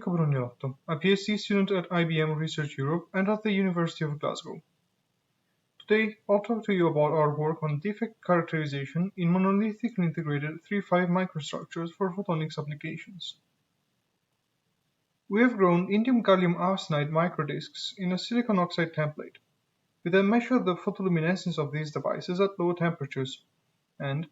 Enrico Brugnolotto, a PhD student at IBM Research Europe and at the University of Glasgow. Today, I'll talk to you about our work on defect characterization in monolithic and integrated 3-5 microstructures for photonics applications. We have grown indium gallium arsenide microdiscs in a silicon oxide template. We then measured the photoluminescence of these devices at low temperatures, and,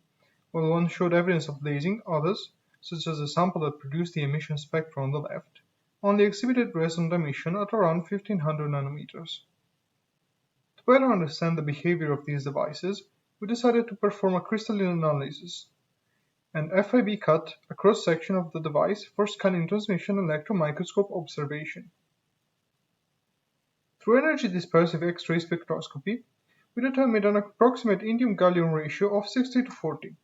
while one showed evidence of lasing, others, such as the sample that produced the emission spectra on the left, only exhibited resonant emission at around 1500 nanometers. To better understand the behavior of these devices, we decided to perform a crystalline analysis, and FIB cut a cross-section of the device for scanning transmission electron microscope observation. Through energy dispersive X-ray spectroscopy, we determined an approximate indium-gallium ratio of 60:40,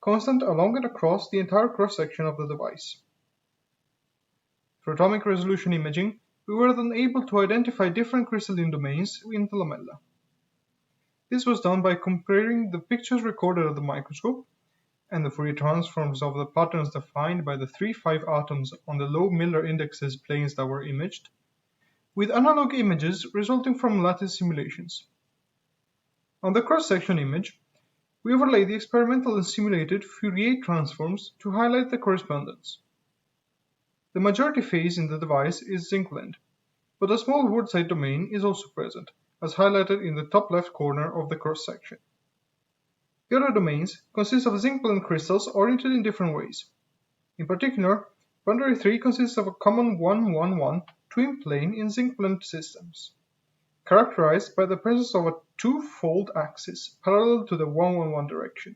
constant along and across the entire cross-section of the device. Through atomic resolution imaging, we were then able to identify different crystalline domains in the lamella. This was done by comparing the pictures recorded at the microscope and the Fourier transforms of the patterns defined by the 3-5 atoms on the low Miller indexes planes that were imaged, with analog images resulting from lattice simulations. On the cross-section image, we overlay the experimental and simulated Fourier transforms to highlight the correspondence. The majority phase in the device is zinc blende, but a small Wurtzite domain is also present, as highlighted in the top left corner of the cross-section. The other domains consist of zinc blende crystals oriented in different ways. In particular, boundary 3 consists of a common 1-1-1 twin plane in zinc blende systems, characterized by the presence of a two-fold axis parallel to the 1-1-1 direction.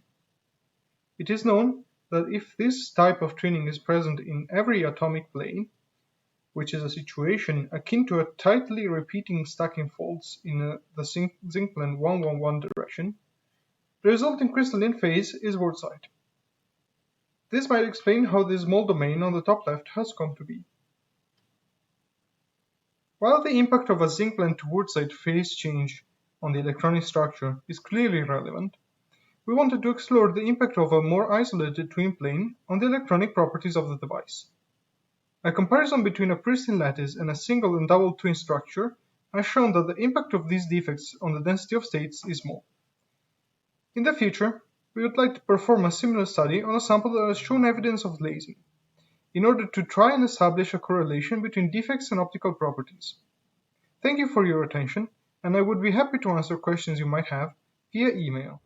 It is known that if this type of twinning is present in every atomic plane, which is a situation akin to a tightly repeating stacking folds in the zinc blende 1-1-1 direction, the resulting crystalline phase is Wurtzite. This might explain how this small domain on the top left has come to be. While the impact of a zinc blende to Wurtzite phase change on the electronic structure is clearly relevant, we wanted to explore the impact of a more isolated twin plane on the electronic properties of the device. A comparison between a pristine lattice and a single and double twin structure has shown that the impact of these defects on the density of states is small. In the future, we would like to perform a similar study on a sample that has shown evidence of lasing, in order to try and establish a correlation between defects and optical properties. Thank you for your attention, and I would be happy to answer questions you might have via email.